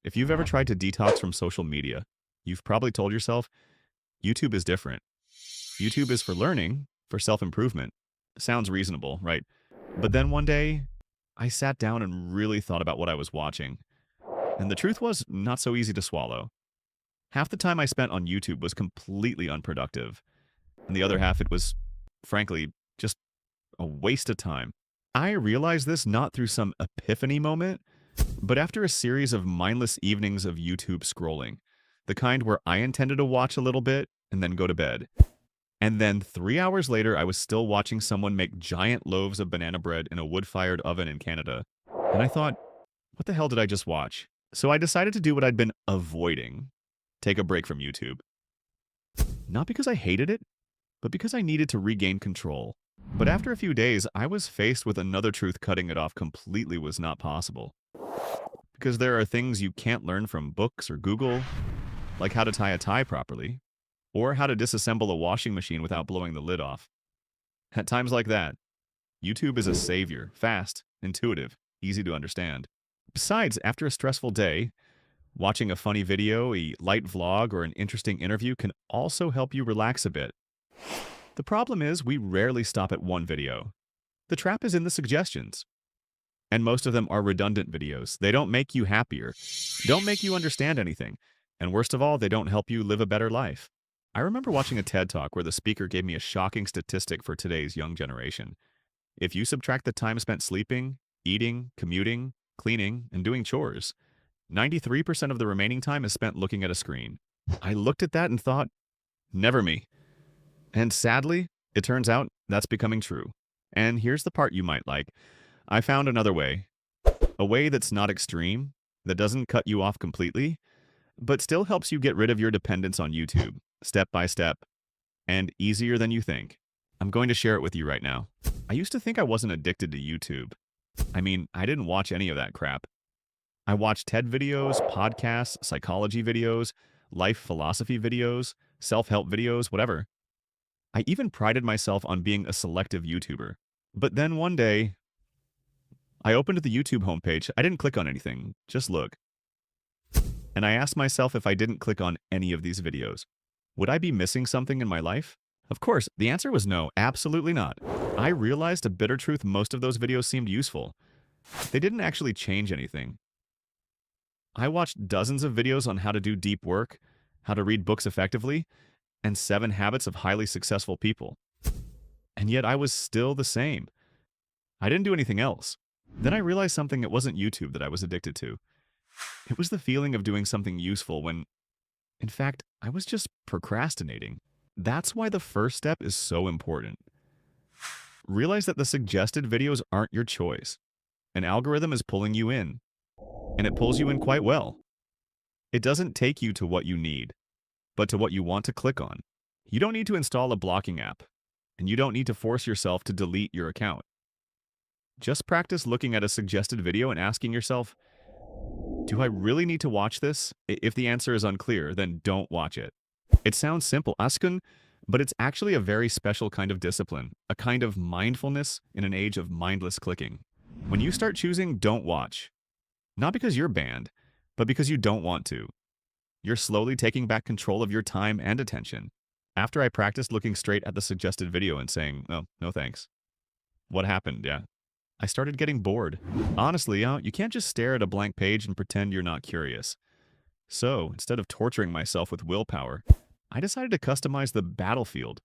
If you've ever tried to detox from social media, you've probably told yourself, YouTube is different. YouTube is for learning, for self-improvement. Sounds reasonable, right? But then one day, I sat down and really thought about what I was watching. And the truth was not so easy to swallow. Half the time I spent on YouTube was completely unproductive. And the other half, it was, frankly, just a waste of time. I realized this not through some epiphany moment, but after a series of mindless evenings of YouTube scrolling, the kind where I intended to watch a little bit and then go to bed. And then 3 hours later, I was still watching someone make giant loaves of banana bread in a wood-fired oven in Canada. And I thought, what the hell did I just watch? So I decided to do what I'd been avoiding. Take a break from YouTube. Not because I hated it, but because I needed to regain control. But after a few days, I was faced with another truth. Cutting it off completely was not possible. Because there are things you can't learn from books or Google, like how to tie a tie properly, or how to disassemble a washing machine without blowing the lid off. At times like that, YouTube is a savior, fast, intuitive, easy to understand. Besides, after a stressful day, watching a funny video, a light vlog, or an interesting interview can also help you relax a bit. The problem is we rarely stop at one video. The trap is in the suggestions. And most of them are redundant videos. They don't make you happier, don't make you understand anything, and worst of all, they don't help you live a better life. I remember watching a TED Talk where the speaker gave me a shocking statistic for today's young generation. If you subtract the time spent sleeping, eating, commuting, cleaning, and doing chores, 93% of the remaining time is spent looking at a screen. I looked at that and thought, never me. And sadly, it turns out that's becoming true. And here's the part you might like. I found another way. A way that's not extreme, that doesn't cut you off completely, but still helps you get rid of your dependence on YouTube, step by step, and easier than you think. I'm going to share it with you right now. I used to think I wasn't addicted to YouTube. I mean, I didn't watch any of that crap. I watched TED videos, podcasts, psychology videos, life philosophy videos, self-help videos, whatever. I even prided myself on being a selective YouTuber. But then one day, I opened the YouTube homepage. I didn't click on anything, just look. And I asked myself, if I didn't click on any of these videos, would I be missing something in my life? Of course, the answer was no, absolutely not. I realized a bitter truth: most of those videos seemed useful. They didn't actually change anything. I watched dozens of videos on how to do deep work, how to read books effectively, and 7 habits of highly successful people. And yet I was still the same. I didn't do anything else. Then I realized something. It wasn't YouTube that I was addicted to. It was the feeling of doing something useful when, in fact, I was just procrastinating. That's why the first step is so important. Realize that the suggested videos aren't your choice. An algorithm is pulling you in, and it pulls you in quite well. It doesn't take you to what you need, but to what you want to click on. You don't need to install a blocking app, and you don't need to force yourself to delete your account. Just practice looking at a suggested video and asking yourself, do I really need to watch this? If the answer is unclear, then don't watch it. It sounds simple, Askun, but it's actually a very special kind of discipline, a kind of mindfulness in an age of mindless clicking. When you start choosing don't watch, not because you're banned, but because you don't want to, you're slowly taking back control of your time and attention. After I practiced looking straight at the suggested video and saying, oh, no thanks. What happened? Yeah. I started getting bored. Honestly, you can't just stare at a blank page and pretend you're not curious. So, instead of torturing myself with willpower, I decided to customize the battlefield.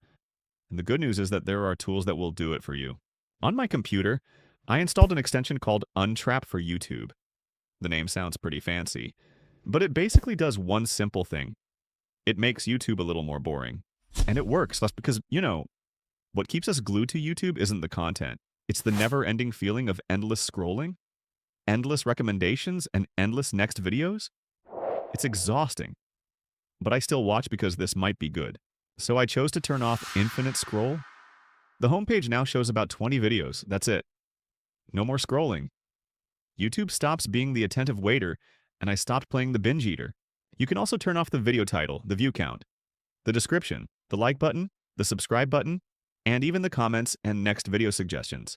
And the good news is that there are tools that will do it for you. On my computer, I installed an extension called Untrap for YouTube. The name sounds pretty fancy, but it basically does one simple thing. It makes YouTube a little more boring. And it works. That's because, what keeps us glued to YouTube isn't the content. It's the never-ending feeling of endless scrolling, endless recommendations, and endless next videos. It's exhausting. But I still watch because this might be good. So I chose to turn off infinite scroll. The homepage now shows about 20 videos. That's it. No more scrolling. YouTube stops being the attentive waiter, and I stopped playing the binge eater. You can also turn off the video title, the view count, the description, the like button, the subscribe button, and even the comments and next video suggestions.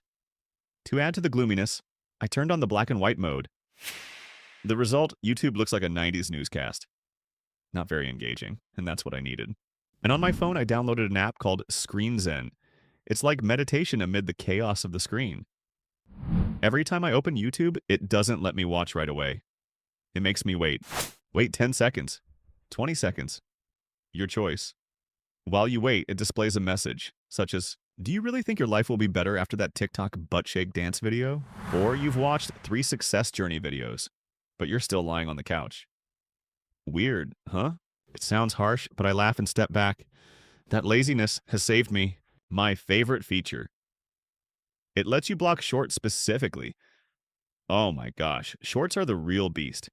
To add to the gloominess, I turned on the black and white mode. The result, YouTube looks like a 90s newscast. Not very engaging, and that's what I needed. And on my phone, I downloaded an app called Screen Zen. It's like meditation amid the chaos of the screen. Every time I open YouTube, it doesn't let me watch right away. It makes me wait. Wait 10 seconds, 20 seconds. Your choice. While you wait, it displays a message, such as, do you really think your life will be better after that TikTok butt shake dance video? Or you've watched 3 success journey videos, but you're still lying on the couch. Weird, huh? It sounds harsh, but I laugh and step back. That laziness has saved me. My favorite feature. It lets you block shorts specifically. Oh my gosh, shorts are the real beast.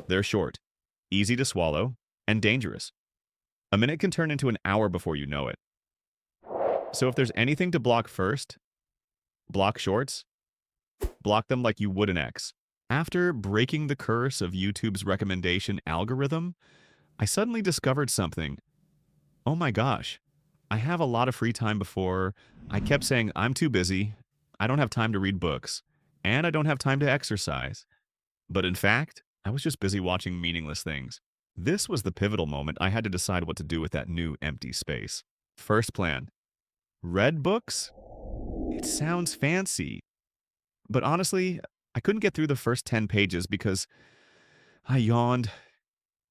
They're short, easy to swallow, and dangerous. A minute can turn into an hour before you know it. So if there's anything to block first, block shorts. Block them like you would an ex. After breaking the curse of YouTube's recommendation algorithm, I suddenly discovered something. Oh my gosh, I have a lot of free time before. I kept saying, I'm too busy, I don't have time to read books, and I don't have time to exercise. But in fact, I was just busy watching meaningless things. This was the pivotal moment I had to decide what to do with that new empty space. First plan. Read books? It sounds fancy. But honestly, I couldn't get through the first 10 pages because I yawned.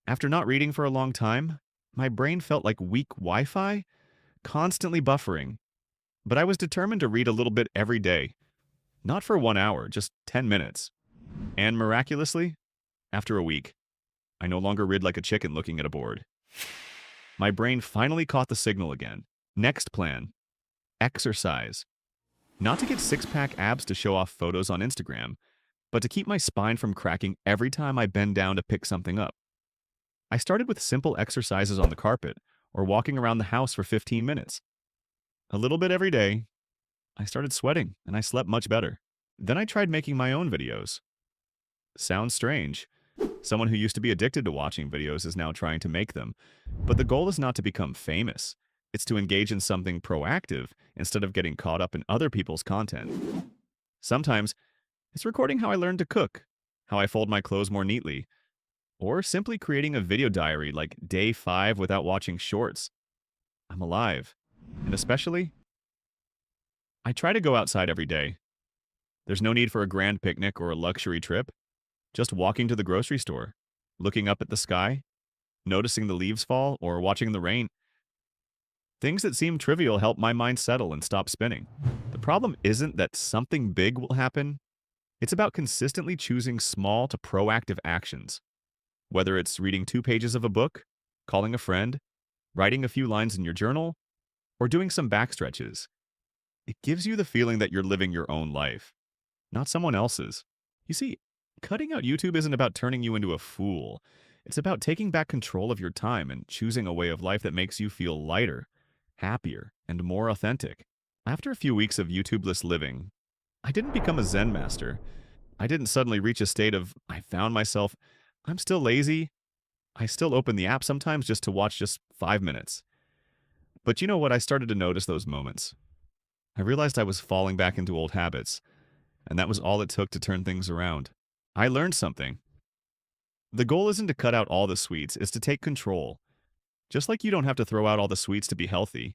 After not reading for a long time, my brain felt like weak Wi-Fi, constantly buffering. But I was determined to read a little bit every day. Not for 1 hour, just 10 minutes. And miraculously, after a week, I no longer read like a chicken looking at a board. My brain finally caught the signal again. Next plan. Exercise. Not to get six-pack abs to show off photos on Instagram, but to keep my spine from cracking every time I bend down to pick something up. I started with simple exercises on the carpet or walking around the house for 15 minutes. A little bit every day. I started sweating and I slept much better. Then I tried making my own videos. Sounds strange. Someone who used to be addicted to watching videos is now trying to make them. But the goal is not to become famous. It's to engage in something proactive instead of getting caught up in other people's content. Sometimes, it's recording how I learned to cook, how I fold my clothes more neatly, or simply creating a video diary like day 5 without watching shorts. I'm alive. And especially, I try to go outside every day. There's no need for a grand picnic or a luxury trip. Just walking to the grocery store, looking up at the sky, noticing the leaves fall, or watching the rain. Things that seem trivial help my mind settle and stop spinning. The problem isn't that something big will happen. It's about consistently choosing small to proactive actions. Whether it's reading 2 pages of a book, calling a friend, writing a few lines in your journal, or doing some back stretches. It gives you the feeling that you're living your own life, not someone else's. You see, cutting out YouTube isn't about turning you into a fool. It's about taking back control of your time and choosing a way of life that makes you feel lighter, happier, and more authentic. After a few weeks of YouTubeless living, I didn't become a Zen master. I didn't suddenly reach a state of, I found myself, I'm still lazy. I still open the app sometimes just to watch just 5 minutes. But you know what? I started to notice those moments. I realized I was falling back into old habits, and that was all it took to turn things around. I learned something. The goal isn't to cut out all the sweets, it's to take control. Just like you don't have to throw out all the sweets to be healthy.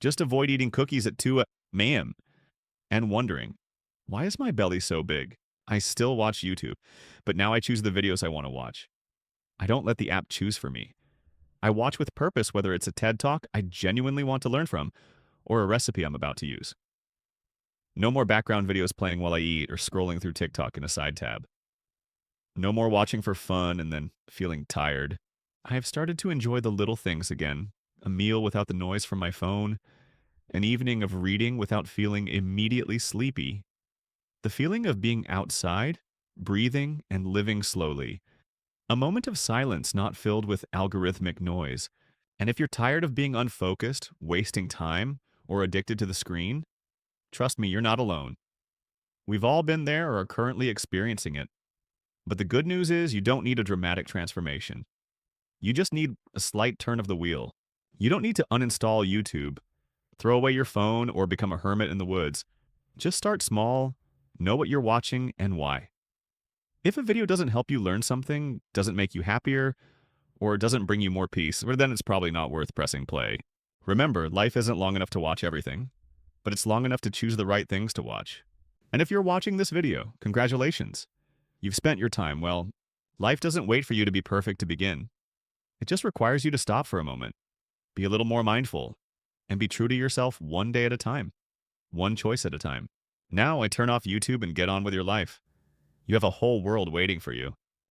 Just avoid eating cookies at 2 a.m. and wondering, why is my belly so big? I still watch YouTube, but now I choose the videos I want to watch. I don't let the app choose for me. I watch with purpose, whether it's a TED Talk I genuinely want to learn from, or a recipe I'm about to use. No more background videos playing while I eat or scrolling through TikTok in a side tab. No more watching for fun and then feeling tired. I have started to enjoy the little things again. A meal without the noise from my phone. An evening of reading without feeling immediately sleepy. The feeling of being outside, breathing, and living slowly. A moment of silence not filled with algorithmic noise. And if you're tired of being unfocused, wasting time, or addicted to the screen, trust me, you're not alone. We've all been there or are currently experiencing it. But the good news is you don't need a dramatic transformation. You just need a slight turn of the wheel. You don't need to uninstall YouTube, throw away your phone, or become a hermit in the woods. Just start small, know what you're watching and why. If a video doesn't help you learn something, doesn't make you happier, or doesn't bring you more peace, well, then it's probably not worth pressing play. Remember, life isn't long enough to watch everything, but it's long enough to choose the right things to watch. And if you're watching this video, congratulations. You've spent your time. Well, life doesn't wait for you to be perfect to begin. It just requires you to stop for a moment, be a little more mindful, and be true to yourself one day at a time, one choice at a time. Now I turn off YouTube and get on with your life. You have a whole world waiting for you.